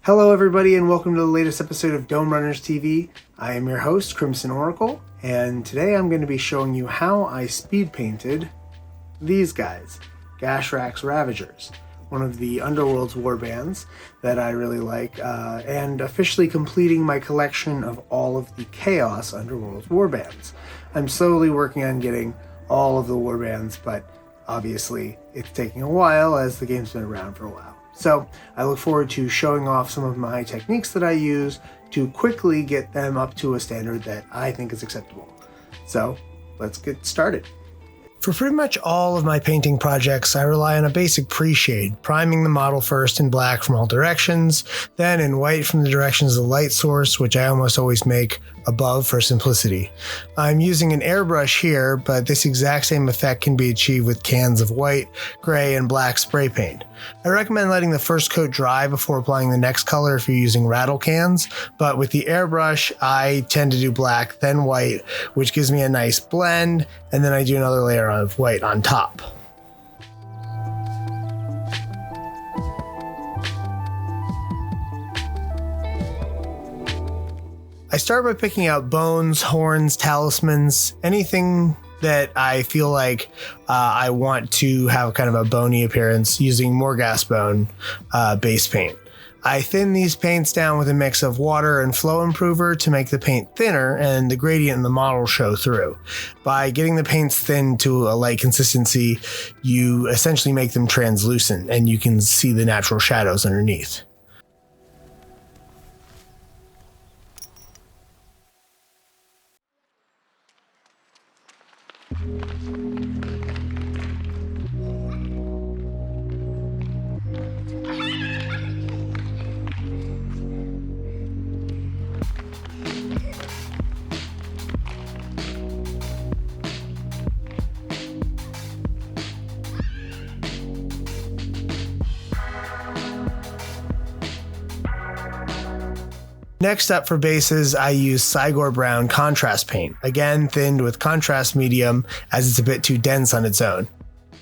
Hello everybody and welcome to the latest episode of Dome Runners TV. I am your host, Crimson Oracle, and today I'm going to be showing you how I speed painted these guys, Gashrak's Ravagers, one of the Underworld's warbands that I really like, and officially completing my collection of all of the Chaos Underworld's warbands. I'm slowly working on getting all of the warbands, but obviously it's taking a while as the game's been around for a while. So I look forward to showing off some of my techniques that I use to quickly get them up to a standard that I think is acceptable. So let's get started. For pretty much all of my painting projects, I rely on a basic pre-shade, priming the model first in black from all directions, then in white from the directions of the light source, which I almost always make above for simplicity. I'm using an airbrush here, but this exact same effect can be achieved with cans of white, gray, and black spray paint. I recommend letting the first coat dry before applying the next color if you're using rattle cans, but with the airbrush, I tend to do black, then white, which gives me a nice blend, and then I do another layer of white on top. I start by picking out bones, horns, talismans, anything that I feel like I want to have kind of a bony appearance using Morghast bone base paint. I thin these paints down with a mix of water and flow improver to make the paint thinner and the gradient in the model show through. By getting the paints thin to a light consistency, you essentially make them translucent and you can see the natural shadows underneath. Next up for bases, I use Cygor Brown contrast paint, again thinned with contrast medium as it's a bit too dense on its own.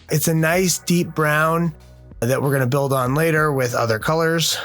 It's a nice deep brown that we're going to build on later with other colors.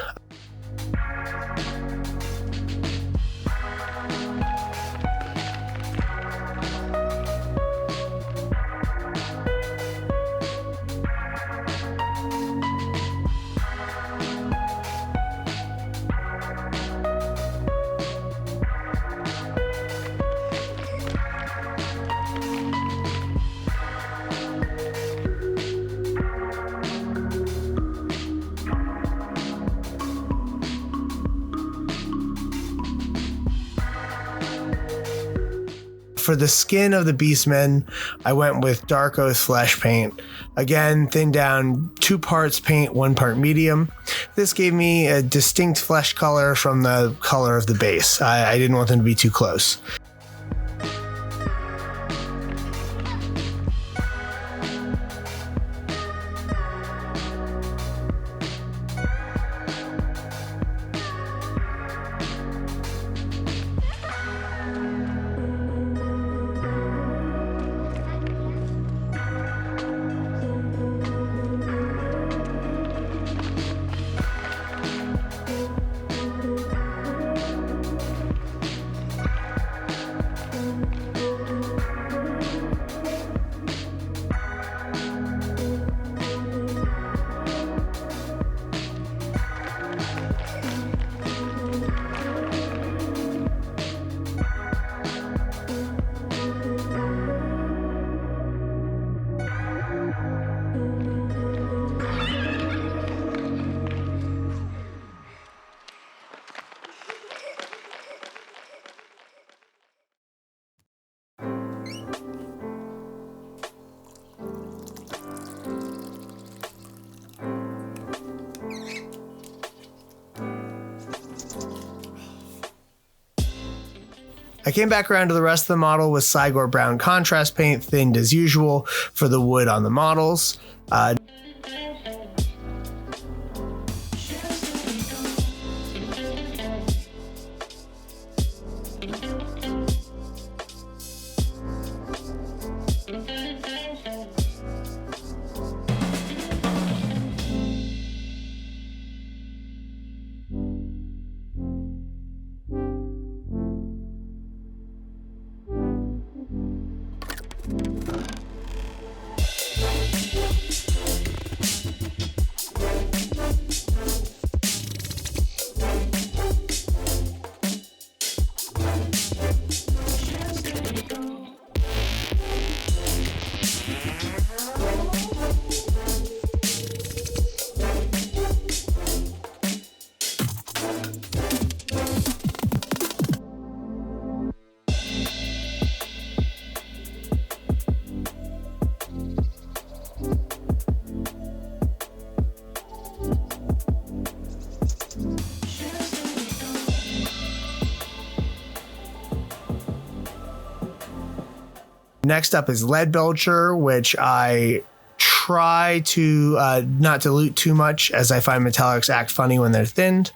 For the skin of the beastmen, I went with Dark Oath flesh paint. Again, thinned down 2 parts paint, 1 part medium. This gave me a distinct flesh color from the color of the base. I didn't want them to be too close. I came back around to the rest of the model with Cygor Brown contrast paint, thinned as usual for the wood on the models. Next up is lead belcher, which I try to not dilute too much, as I find metallics act funny when they're thinned.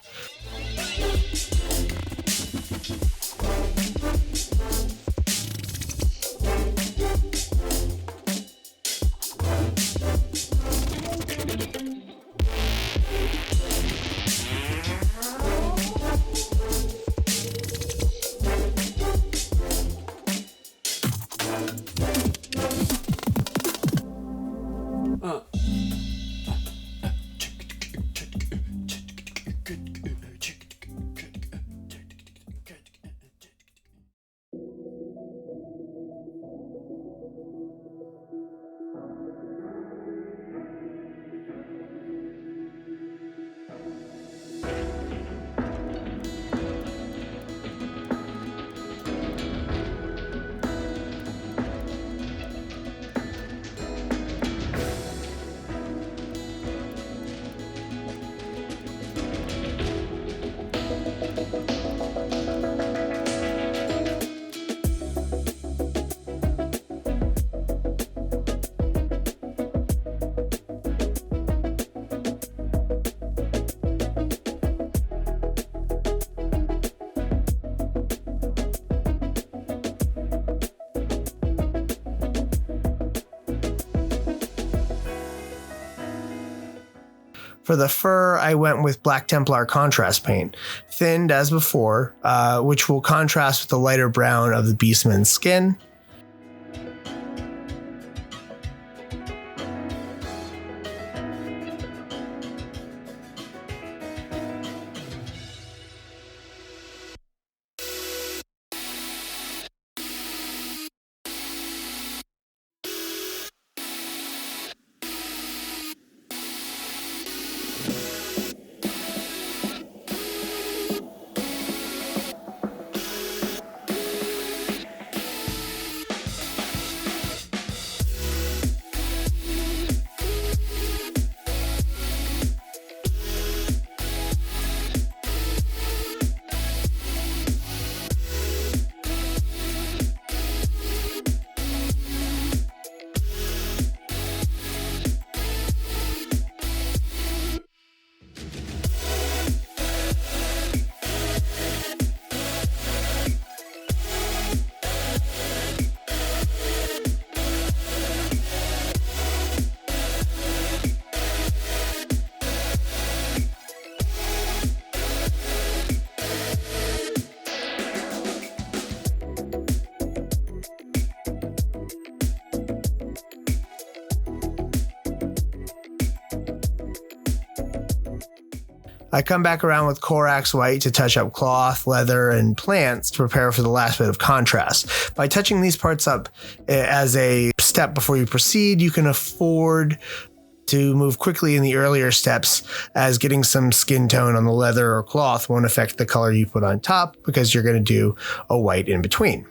For the fur, I went with Black Templar contrast paint, thinned as before, which will contrast with the lighter brown of the beastman's skin. I come back around with Corax White to touch up cloth, leather, and plants to prepare for the last bit of contrast. By touching these parts up as a step before you proceed, you can afford to move quickly in the earlier steps, as getting some skin tone on the leather or cloth won't affect the color you put on top, because you're going to do a white in between.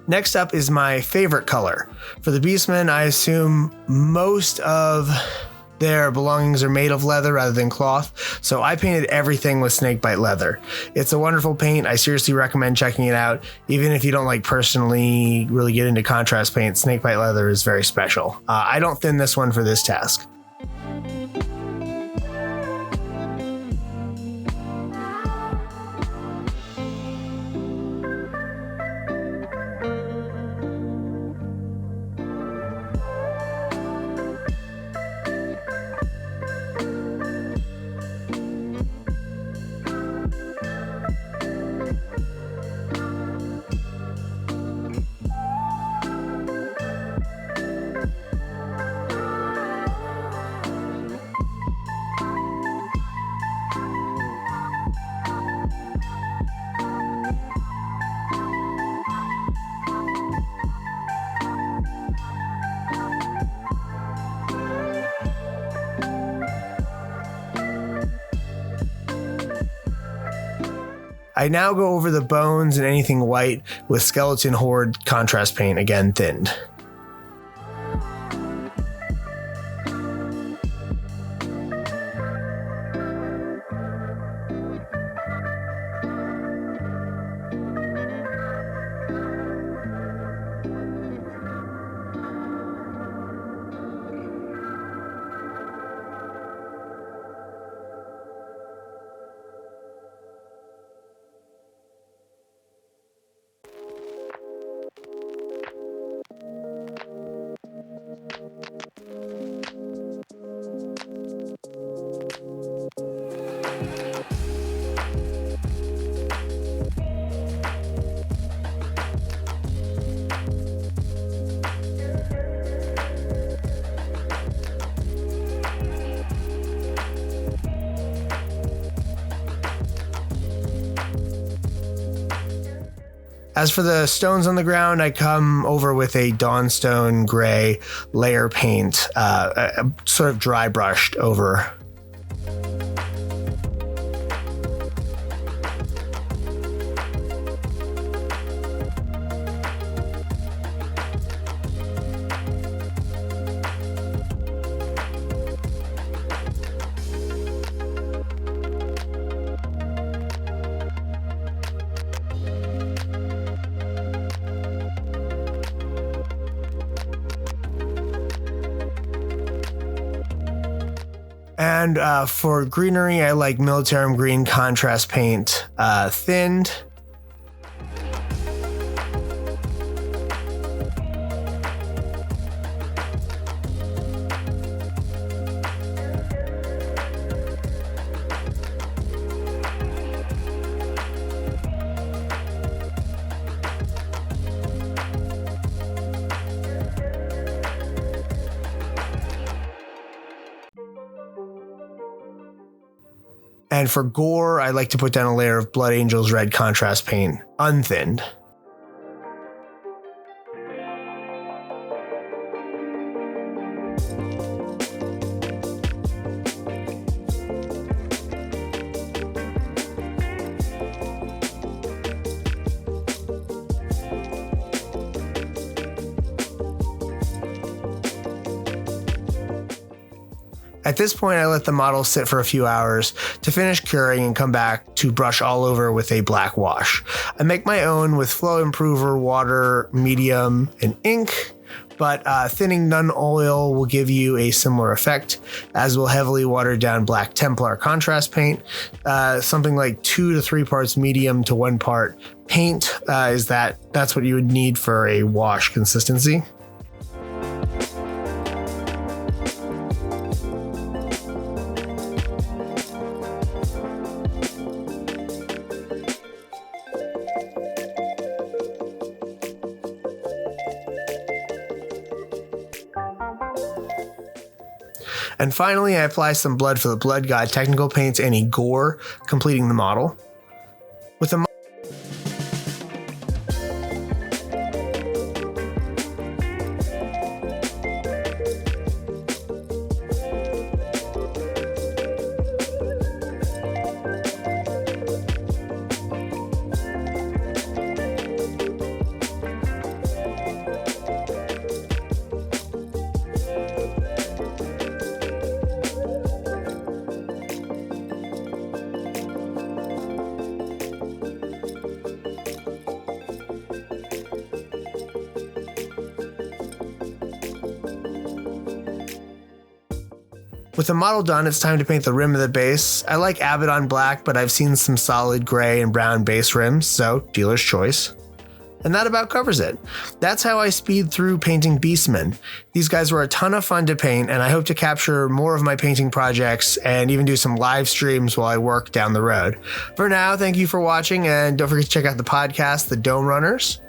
Next up is my favorite color. For the beastmen, I assume most of Their belongings are made of leather rather than cloth, so I painted everything with snakebite leather. It's a wonderful paint. I seriously recommend checking it out. Even if you don't like personally really get into contrast paint, snakebite leather is very special. I don't thin this one for this task. I now go over the bones and anything white with Skeleton Horde contrast paint, again thinned. As for the stones on the ground, I come over with a Dawnstone gray layer paint, sort of dry brushed over. And for greenery, I like Militarum Green contrast paint thinned. And for gore, I like to put down a layer of Blood Angel's red contrast paint, unthinned. At this point, I let the model sit for a few hours to finish curing and come back to brush all over with a black wash. I make my own with flow improver, water, medium, and ink, but thinning Nun oil will give you a similar effect, as will heavily watered down Black Templar contrast paint. Something like 2 to 3 parts medium to 1 part paint that's what you would need for a wash consistency. And finally, I apply some Blood for the Blood God technical paints and a gore, completing the model. With the With the model done, it's time to paint the rim of the base. I like Abaddon black, but I've seen some solid gray and brown base rims, so dealer's choice. And that about covers it. That's how I speed through painting beastmen. These guys were a ton of fun to paint, and I hope to capture more of my painting projects and even do some live streams while I work down the road. For now, thank you for watching, and don't forget to check out the podcast, The Dome Runners.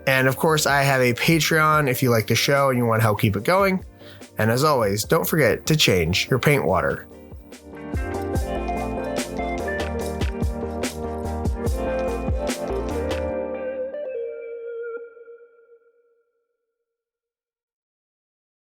And of course, I have a Patreon if you like the show and you want to help keep it going. And as always, don't forget to change your paint water.